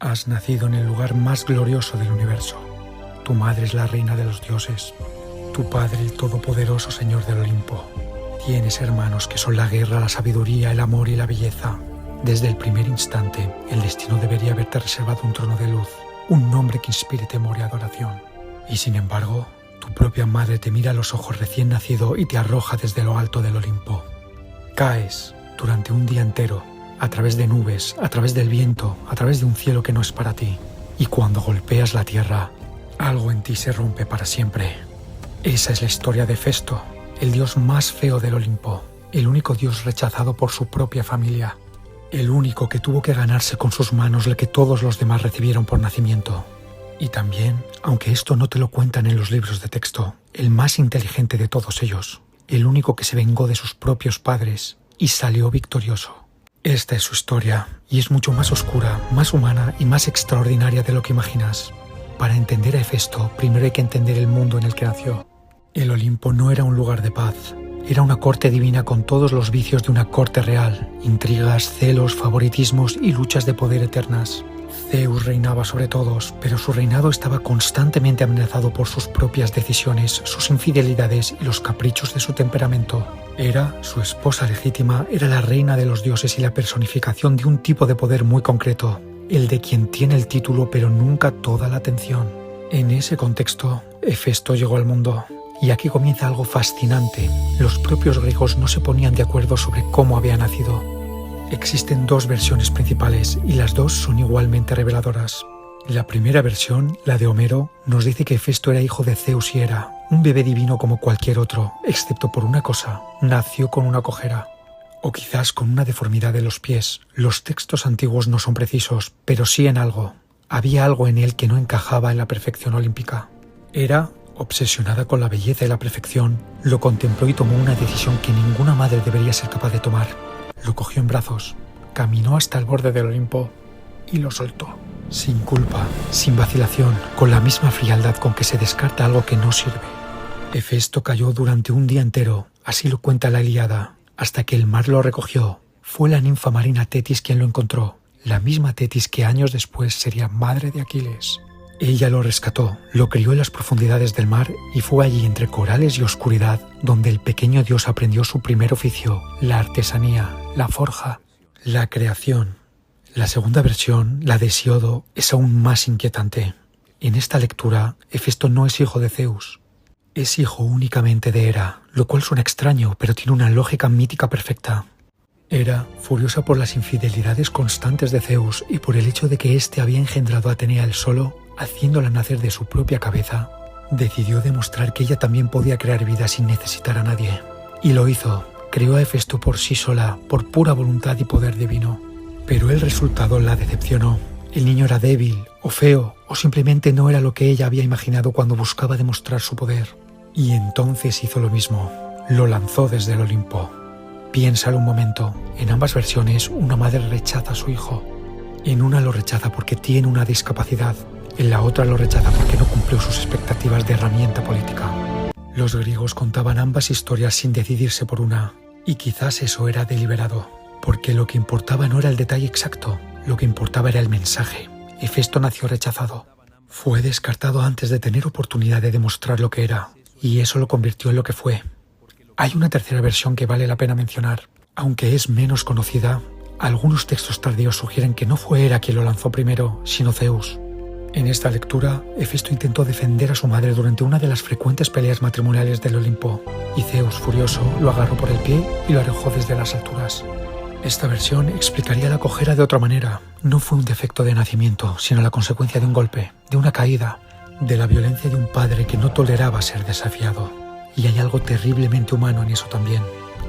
Has nacido en el lugar más glorioso del universo. Tu madre es la reina de los dioses. Tu padre el todopoderoso señor del Olimpo. Tienes hermanos que son la guerra, la sabiduría, el amor y la belleza. Desde el primer instante, el destino debería haberte reservado un trono de luz, un nombre que inspire temor y adoración. Y sin embargo, tu propia madre te mira a los ojos recién nacido y te arroja desde lo alto del Olimpo. Caes durante un día entero, a través de nubes, a través del viento, a través de un cielo que no es para ti. Y cuando golpeas la tierra, algo en ti se rompe para siempre. Esa es la historia de Hefesto, el dios más feo del Olimpo, el único dios rechazado por su propia familia, el único que tuvo que ganarse con sus manos lo que todos los demás recibieron por nacimiento. Y también, aunque esto no te lo cuentan en los libros de texto, el más inteligente de todos ellos, el único que se vengó de sus propios padres y salió victorioso. Esta es su historia, y es mucho más oscura, más humana y más extraordinaria de lo que imaginas. Para entender a Hefesto, primero hay que entender el mundo en el que nació. El Olimpo no era un lugar de paz, era una corte divina con todos los vicios de una corte real, intrigas, celos, favoritismos y luchas de poder eternas. Zeus reinaba sobre todos, pero su reinado estaba constantemente amenazado por sus propias decisiones, sus infidelidades y los caprichos de su temperamento. Hera, su esposa legítima, era la reina de los dioses y la personificación de un tipo de poder muy concreto, el de quien tiene el título pero nunca toda la atención. En ese contexto, Hefesto llegó al mundo. Y aquí comienza algo fascinante. Los propios griegos no se ponían de acuerdo sobre cómo había nacido. Existen dos versiones principales y las dos son igualmente reveladoras. La primera versión, la de Homero, nos dice que Hefesto era hijo de Zeus y Hera, un bebé divino como cualquier otro, excepto por una cosa: nació con una cojera. O quizás con una deformidad de los pies. Los textos antiguos no son precisos, pero sí en algo. Había algo en él que no encajaba en la perfección olímpica. Hera, obsesionada con la belleza y la perfección, lo contempló y tomó una decisión que ninguna madre debería ser capaz de tomar. Lo cogió en brazos, caminó hasta el borde del Olimpo y lo soltó. Sin culpa, sin vacilación, con la misma frialdad con que se descarta algo que no sirve. Hefesto cayó durante un día entero, así lo cuenta la Ilíada, hasta que el mar lo recogió. Fue la ninfa marina Tetis quien lo encontró, la misma Tetis que años después sería madre de Aquiles. Ella lo rescató, lo crió en las profundidades del mar y fue allí entre corales y oscuridad donde el pequeño dios aprendió su primer oficio, la artesanía, la forja, la creación. La segunda versión, la de Hesíodo, es aún más inquietante. En esta lectura, Hefesto no es hijo de Zeus, es hijo únicamente de Hera, lo cual suena extraño, pero tiene una lógica mítica perfecta. Hera, furiosa por las infidelidades constantes de Zeus y por el hecho de que éste había engendrado a Atenea él solo, haciéndola nacer de su propia cabeza, decidió demostrar que ella también podía crear vida sin necesitar a nadie. Y lo hizo, creó a Hefesto por sí sola, por pura voluntad y poder divino. Pero el resultado la decepcionó. El niño era débil, o feo, o simplemente no era lo que ella había imaginado cuando buscaba demostrar su poder. Y entonces hizo lo mismo, lo lanzó desde el Olimpo. Piénsalo un momento, en ambas versiones una madre rechaza a su hijo. En una lo rechaza porque tiene una discapacidad, en la otra lo rechaza porque no cumplió sus expectativas de herramienta política. Los griegos contaban ambas historias sin decidirse por una, y quizás eso era deliberado, porque lo que importaba no era el detalle exacto, lo que importaba era el mensaje. Hefesto nació rechazado. Fue descartado antes de tener oportunidad de demostrar lo que era, y eso lo convirtió en lo que fue. Hay una tercera versión que vale la pena mencionar. Aunque es menos conocida, algunos textos tardíos sugieren que no fue Hera quien lo lanzó primero, sino Zeus. En esta lectura, Hefesto intentó defender a su madre durante una de las frecuentes peleas matrimoniales del Olimpo, y Zeus, furioso, lo agarró por el pie y lo arrojó desde las alturas. Esta versión explicaría la cojera de otra manera. No fue un defecto de nacimiento, sino la consecuencia de un golpe, de una caída, de la violencia de un padre que no toleraba ser desafiado. Y hay algo terriblemente humano en eso también.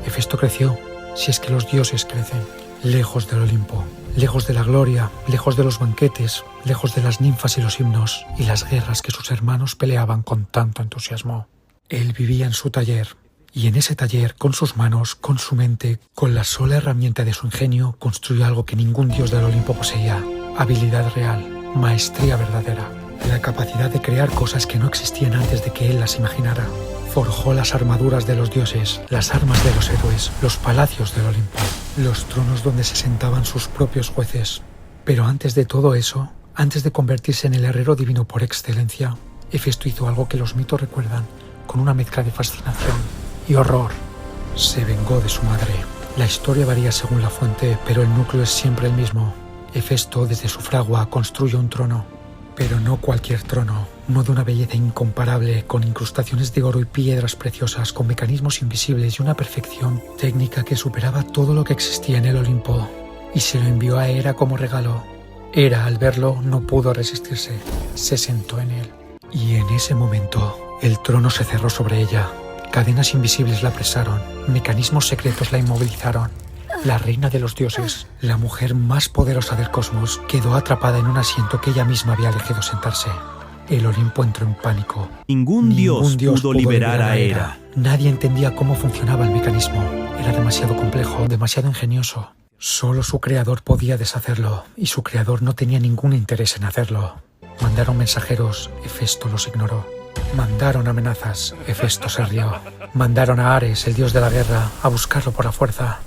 Hefesto creció, si es que los dioses crecen, lejos del Olimpo, lejos de la gloria, lejos de los banquetes, lejos de las ninfas y los himnos y las guerras que sus hermanos peleaban con tanto entusiasmo. Él vivía en su taller, y en ese taller, con sus manos, con su mente, con la sola herramienta de su ingenio, construyó algo que ningún dios del Olimpo poseía: habilidad real, maestría verdadera, la capacidad de crear cosas que no existían antes de que él las imaginara. Forjó las armaduras de los dioses, las armas de los héroes, los palacios del Olimpo, los tronos donde se sentaban sus propios jueces. Pero antes de todo eso, Antes de convertirse en el herrero divino por excelencia, Hefesto hizo algo que los mitos recuerdan con una mezcla de fascinación y horror. Se vengó de su madre. La historia varía según la fuente, pero el núcleo es siempre el mismo. Hefesto, desde su fragua, construye un trono. Pero no cualquier trono, uno de una belleza incomparable, con incrustaciones de oro y piedras preciosas, con mecanismos invisibles y una perfección técnica que superaba todo lo que existía en el Olimpo. Y se lo envió a Hera como regalo. Hera, al verlo, no pudo resistirse. Se sentó en él. Y en ese momento, el trono se cerró sobre ella. Cadenas invisibles la apresaron. Mecanismos secretos la inmovilizaron. La reina de los dioses, la mujer más poderosa del cosmos, quedó atrapada en un asiento que ella misma había elegido sentarse. El Olimpo entró en pánico. Ningún dios pudo liberar a Hera. Nadie entendía cómo funcionaba el mecanismo. Era demasiado complejo, demasiado ingenioso. Solo su creador podía deshacerlo, y su creador no tenía ningún interés en hacerlo. Mandaron mensajeros, Hefesto los ignoró. Mandaron amenazas, Hefesto se rió. Mandaron a Ares, el dios de la guerra, a buscarlo por la fuerza.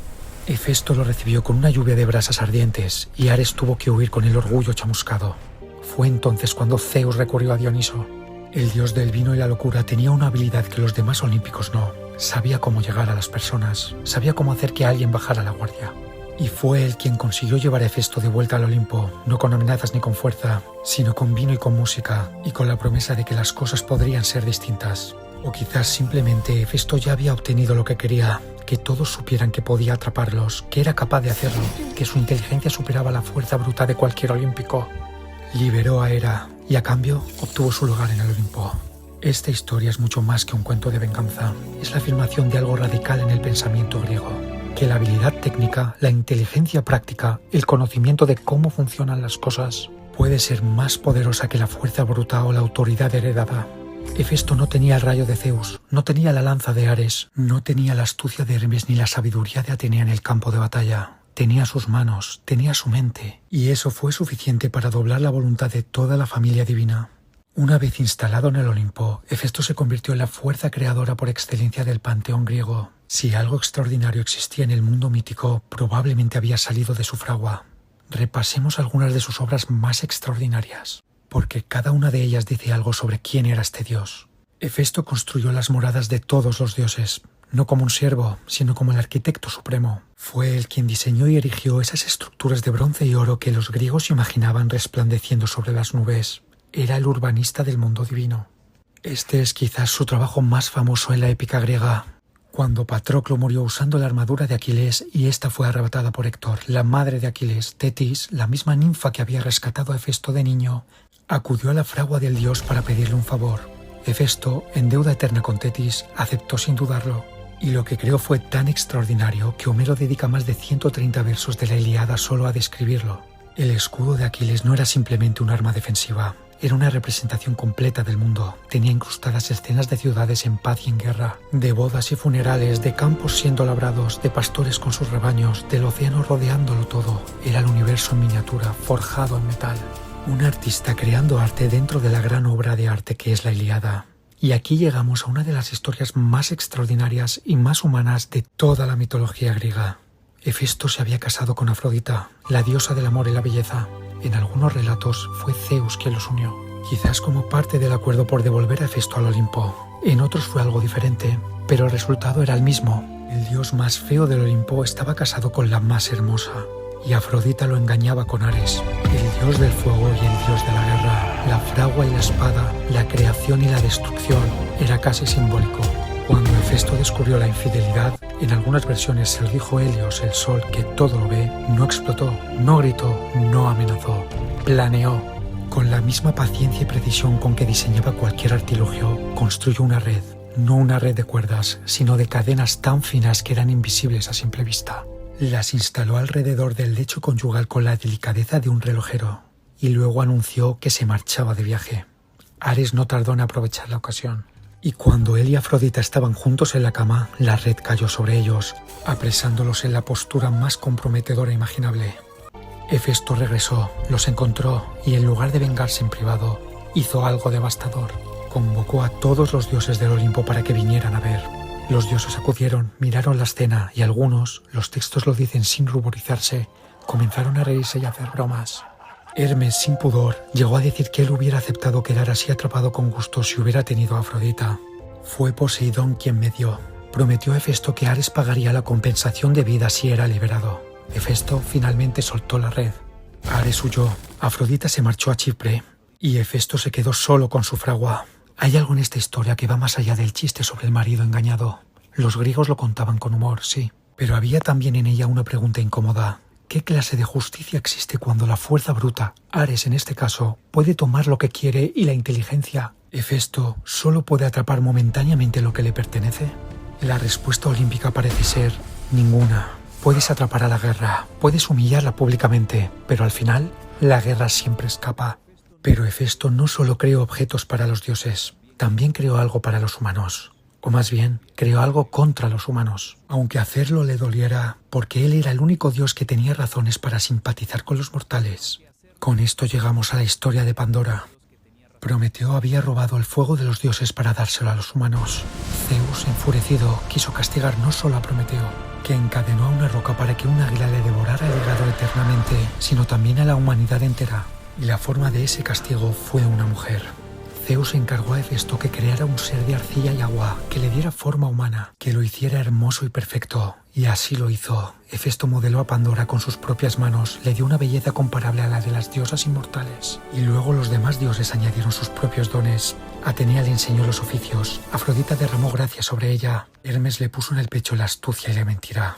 Hefesto lo recibió con una lluvia de brasas ardientes y Ares tuvo que huir con el orgullo chamuscado. Fue entonces cuando Zeus recurrió a Dioniso. El dios del vino y la locura tenía una habilidad que los demás olímpicos no. Sabía cómo llegar a las personas, sabía cómo hacer que alguien bajara la guardia. Y fue él quien consiguió llevar a Hefesto de vuelta al Olimpo, no con amenazas ni con fuerza, sino con vino y con música, y con la promesa de que las cosas podrían ser distintas. O quizás simplemente Hefesto ya había obtenido lo que quería, que todos supieran que podía atraparlos, que era capaz de hacerlo, que su inteligencia superaba la fuerza bruta de cualquier olímpico. Liberó a Hera y a cambio obtuvo su lugar en el Olimpo. Esta historia es mucho más que un cuento de venganza, es la afirmación de algo radical en el pensamiento griego, que la habilidad técnica, la inteligencia práctica, el conocimiento de cómo funcionan las cosas, puede ser más poderosa que la fuerza bruta o la autoridad heredada. Hefesto no tenía el rayo de Zeus, no tenía la lanza de Ares, no tenía la astucia de Hermes ni la sabiduría de Atenea en el campo de batalla. Tenía sus manos, tenía su mente, y eso fue suficiente para doblar la voluntad de toda la familia divina. Una vez instalado en el Olimpo, Hefesto se convirtió en la fuerza creadora por excelencia del panteón griego. Si algo extraordinario existía en el mundo mítico, probablemente había salido de su fragua. Repasemos algunas de sus obras más extraordinarias, porque cada una de ellas dice algo sobre quién era este dios. Hefesto construyó las moradas de todos los dioses, no como un siervo, sino como el arquitecto supremo. Fue él quien diseñó y erigió esas estructuras de bronce y oro que los griegos imaginaban resplandeciendo sobre las nubes. Era el urbanista del mundo divino. Este es quizás su trabajo más famoso en la épica griega. Cuando Patroclo murió usando la armadura de Aquiles y esta fue arrebatada por Héctor, la madre de Aquiles, Tetis, la misma ninfa que había rescatado a Hefesto de niño, acudió a la fragua del dios para pedirle un favor. Hefesto, en deuda eterna con Tetis, aceptó sin dudarlo. Y lo que creó fue tan extraordinario que Homero dedica más de 130 versos de la Ilíada solo a describirlo. El escudo de Aquiles no era simplemente un arma defensiva. Era una representación completa del mundo. Tenía incrustadas escenas de ciudades en paz y en guerra, de bodas y funerales, de campos siendo labrados, de pastores con sus rebaños, del océano rodeándolo todo. Era el universo en miniatura, forjado en metal. Un artista creando arte dentro de la gran obra de arte que es la Ilíada. Y aquí llegamos a una de las historias más extraordinarias y más humanas de toda la mitología griega. Hefesto se había casado con Afrodita, la diosa del amor y la belleza. En algunos relatos fue Zeus quien los unió, quizás como parte del acuerdo por devolver a Hefesto al Olimpo. En otros fue algo diferente, pero el resultado era el mismo. El dios más feo del Olimpo estaba casado con la más hermosa, y Afrodita lo engañaba con Ares, el dios del fuego y el dios de la guerra. La fragua y la espada, la creación y la destrucción, era casi simbólico. Cuando Hefesto descubrió la infidelidad, en algunas versiones se lo dijo Helios, el sol, que todo lo ve, no explotó, no gritó, no amenazó, planeó. Con la misma paciencia y precisión con que diseñaba cualquier artilugio, construyó una red, no una red de cuerdas, sino de cadenas tan finas que eran invisibles a simple vista. Las instaló alrededor del lecho conyugal con la delicadeza de un relojero, y luego anunció que se marchaba de viaje. Ares no tardó en aprovechar la ocasión. Y cuando él y Afrodita estaban juntos en la cama, la red cayó sobre ellos, apresándolos en la postura más comprometedora imaginable. Hefesto regresó, los encontró y en lugar de vengarse en privado, hizo algo devastador. Convocó a todos los dioses del Olimpo para que vinieran a ver. Los dioses acudieron, miraron la escena y algunos, los textos lo dicen sin ruborizarse, comenzaron a reírse y a hacer bromas. Hermes, sin pudor, llegó a decir que él hubiera aceptado quedar así atrapado con gusto si hubiera tenido a Afrodita. Fue Poseidón quien medió. Prometió a Hefesto que Ares pagaría la compensación debida si era liberado. Hefesto finalmente soltó la red. Ares huyó, Afrodita se marchó a Chipre y Hefesto se quedó solo con su fragua. Hay algo en esta historia que va más allá del chiste sobre el marido engañado. Los griegos lo contaban con humor, sí, pero había también en ella una pregunta incómoda. ¿Qué clase de justicia existe cuando la fuerza bruta, Ares en este caso, puede tomar lo que quiere y la inteligencia, Hefesto, solo puede atrapar momentáneamente lo que le pertenece? La respuesta olímpica parece ser ninguna. Puedes atrapar a la guerra, puedes humillarla públicamente, pero al final, la guerra siempre escapa. Pero Hefesto no solo creó objetos para los dioses, también creó algo para los humanos. O más bien, creó algo contra los humanos, aunque hacerlo le doliera, porque él era el único dios que tenía razones para simpatizar con los mortales. Con esto llegamos a la historia de Pandora. Prometeo había robado el fuego de los dioses para dárselo a los humanos. Zeus, enfurecido, quiso castigar no solo a Prometeo, que encadenó a una roca para que un águila le devorara el hígado eternamente, sino también a la humanidad entera. Y la forma de ese castigo fue una mujer. Zeus encargó a Hefesto que creara un ser de arcilla y agua, que le diera forma humana, que lo hiciera hermoso y perfecto, y así lo hizo. Hefesto modeló a Pandora con sus propias manos, le dio una belleza comparable a la de las diosas inmortales, y luego los demás dioses añadieron sus propios dones. Atenea le enseñó los oficios, Afrodita derramó gracia sobre ella, Hermes le puso en el pecho la astucia y la mentira.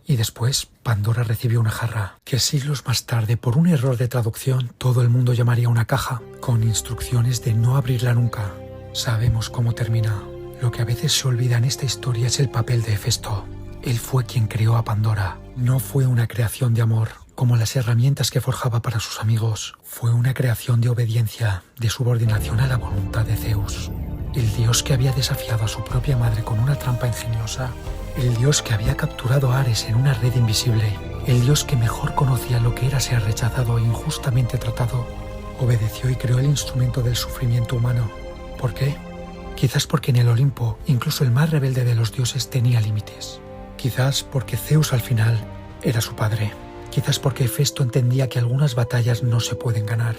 Y después, Pandora recibió una jarra, que siglos más tarde, por un error de traducción, todo el mundo llamaría una caja, con instrucciones de no abrirla nunca. Sabemos cómo termina. Lo que a veces se olvida en esta historia es el papel de Hefesto. Él fue quien creó a Pandora. No fue una creación de amor, como las herramientas que forjaba para sus amigos. Fue una creación de obediencia, de subordinación a la voluntad de Zeus. El dios que había desafiado a su propia madre con una trampa ingeniosa. El dios que había capturado a Ares en una red invisible, el dios que mejor conocía lo que era ser rechazado e injustamente tratado, obedeció y creó el instrumento del sufrimiento humano. ¿Por qué? Quizás porque en el Olimpo, incluso el más rebelde de los dioses tenía límites. Quizás porque Zeus al final era su padre. Quizás porque Hefesto entendía que algunas batallas no se pueden ganar.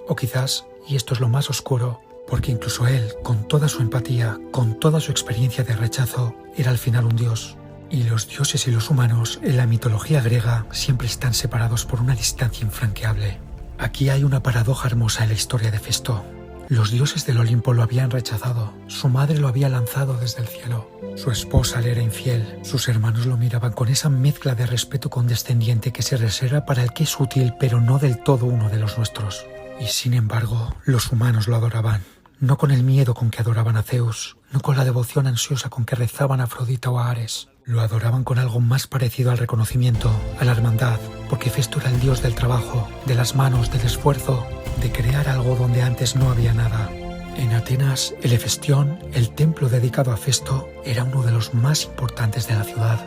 O quizás, y esto es lo más oscuro, porque incluso él, con toda su empatía, con toda su experiencia de rechazo, era al final un dios. Y los dioses y los humanos, en la mitología griega, siempre están separados por una distancia infranqueable. Aquí hay una paradoja hermosa en la historia de Hefesto. Los dioses del Olimpo lo habían rechazado, su madre lo había lanzado desde el cielo, su esposa le era infiel, sus hermanos lo miraban con esa mezcla de respeto condescendiente que se reserva para el que es útil pero no del todo uno de los nuestros. Y sin embargo, los humanos lo adoraban. No con el miedo con que adoraban a Zeus, no con la devoción ansiosa con que rezaban a Afrodita o a Ares. Lo adoraban con algo más parecido al reconocimiento, a la hermandad, porque Hefesto era el dios del trabajo, de las manos, del esfuerzo, de crear algo donde antes no había nada. En Atenas, el Hefestión, el templo dedicado a Hefesto, era uno de los más importantes de la ciudad.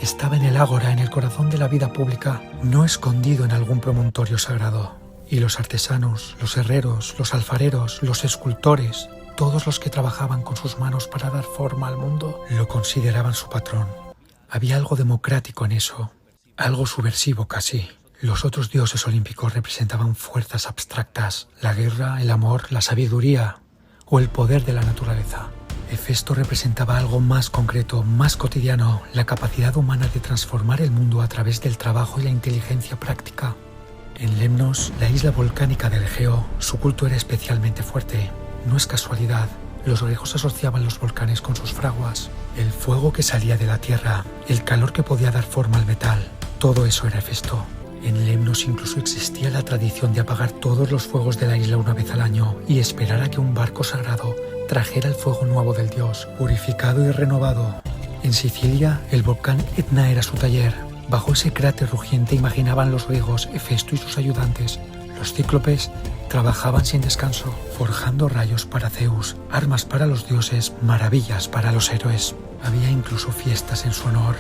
Estaba en el ágora, en el corazón de la vida pública, no escondido en algún promontorio sagrado. Y los artesanos, los herreros, los alfareros, los escultores, todos los que trabajaban con sus manos para dar forma al mundo, lo consideraban su patrón. Había algo democrático en eso, algo subversivo casi. Los otros dioses olímpicos representaban fuerzas abstractas, la guerra, el amor, la sabiduría o el poder de la naturaleza. Hefesto representaba algo más concreto, más cotidiano, la capacidad humana de transformar el mundo a través del trabajo y la inteligencia práctica. En Lemnos, la isla volcánica del Egeo, su culto era especialmente fuerte. No es casualidad, los griegos asociaban los volcanes con sus fraguas. El fuego que salía de la tierra, el calor que podía dar forma al metal, todo eso era Hefesto. En Lemnos incluso existía la tradición de apagar todos los fuegos de la isla una vez al año y esperar a que un barco sagrado trajera el fuego nuevo del dios, purificado y renovado. En Sicilia, el volcán Etna era su taller. Bajo ese cráter rugiente imaginaban los griegos Hefesto y sus ayudantes, los cíclopes, trabajaban sin descanso, forjando rayos para Zeus, armas para los dioses, maravillas para los héroes. Había incluso fiestas en su honor,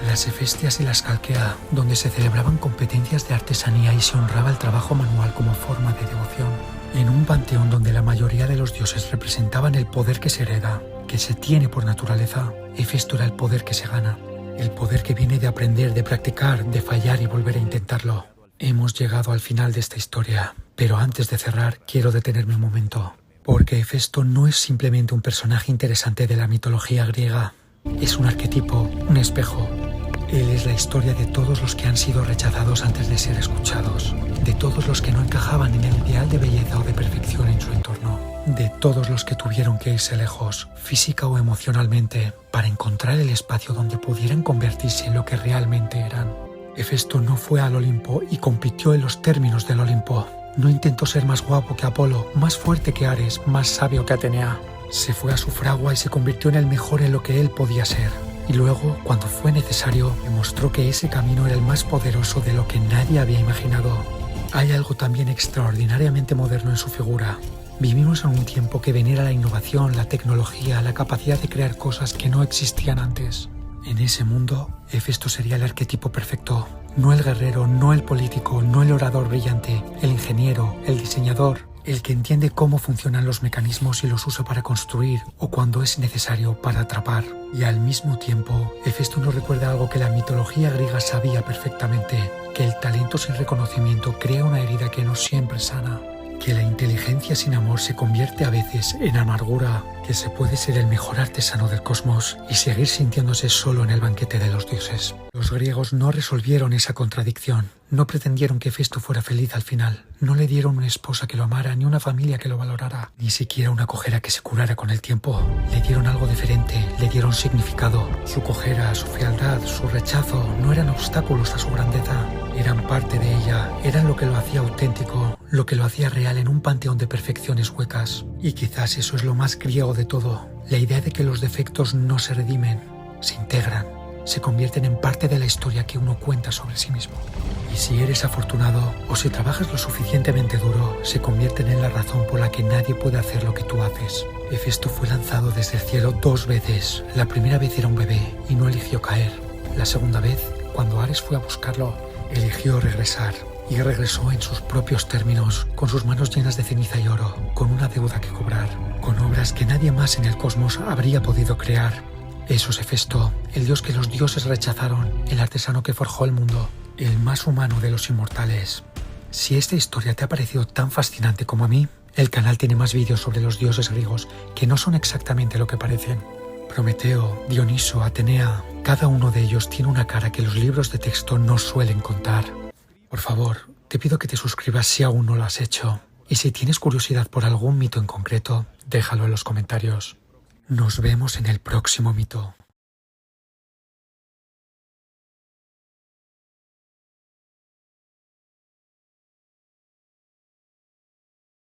las Hefestias y las Calquea, donde se celebraban competencias de artesanía y se honraba el trabajo manual como forma de devoción. En un panteón donde la mayoría de los dioses representaban el poder que se hereda, que se tiene por naturaleza, Hefesto era el poder que se gana. El poder que viene de aprender, de practicar, de fallar y volver a intentarlo. Hemos llegado al final de esta historia, pero antes de cerrar quiero detenerme un momento, porque Hefesto no es simplemente un personaje interesante de la mitología griega, es un arquetipo, un espejo. Él es la historia de todos los que han sido rechazados antes de ser escuchados, de todos los que no encajaban en el ideal de belleza o de perfección en su entorno, de todos los que tuvieron que irse lejos, física o emocionalmente, para encontrar el espacio donde pudieran convertirse en lo que realmente eran. Hefesto no fue al Olimpo y compitió en los términos del Olimpo. No intentó ser más guapo que Apolo, más fuerte que Ares, más sabio que Atenea. Se fue a su fragua y se convirtió en el mejor en lo que él podía ser. Y luego, cuando fue necesario, demostró que ese camino era el más poderoso de lo que nadie había imaginado. Hay algo también extraordinariamente moderno en su figura. Vivimos en un tiempo que venera la innovación, la tecnología, la capacidad de crear cosas que no existían antes. En ese mundo, Hefesto sería el arquetipo perfecto. No el guerrero, no el político, no el orador brillante, el ingeniero, el diseñador, el que entiende cómo funcionan los mecanismos y los usa para construir o cuando es necesario para atrapar. Y al mismo tiempo, Hefesto nos recuerda algo que la mitología griega sabía perfectamente, que el talento sin reconocimiento crea una herida que no siempre sana, que la inteligencia sin amor se convierte a veces en amargura, que se puede ser el mejor artesano del cosmos y seguir sintiéndose solo en el banquete de los dioses. Los griegos no resolvieron esa contradicción, no pretendieron que Hefesto fuera feliz al final, no le dieron una esposa que lo amara ni una familia que lo valorara, ni siquiera una cojera que se curara con el tiempo. Le dieron algo diferente, le dieron significado. Su cojera, su fealdad, su rechazo no eran obstáculos a su grandeza, eran parte de ella, eran lo que lo hacía auténtico, lo que lo hacía real en un panteón de perfecciones huecas. Y quizás eso es lo más griego de todo, la idea de que los defectos no se redimen, se integran, se convierten en parte de la historia que uno cuenta sobre sí mismo. Y si eres afortunado o si trabajas lo suficientemente duro, se convierten en la razón por la que nadie puede hacer lo que tú haces. Hefesto fue lanzado desde el cielo 2 veces. La primera vez era un bebé y no eligió caer. La segunda vez, cuando Ares fue a buscarlo, eligió regresar. Y regresó en sus propios términos, con sus manos llenas de ceniza y oro, con una deuda que cobrar, con obras que nadie más en el cosmos habría podido crear. Eso es Hefesto, el dios que los dioses rechazaron, el artesano que forjó el mundo, el más humano de los inmortales. Si esta historia te ha parecido tan fascinante como a mí, el canal tiene más vídeos sobre los dioses griegos que no son exactamente lo que parecen. Prometeo, Dioniso, Atenea, cada uno de ellos tiene una cara que los libros de texto no suelen contar. Por favor, te pido que te suscribas si aún no lo has hecho. Y si tienes curiosidad por algún mito en concreto, déjalo en los comentarios. Nos vemos en el próximo mito.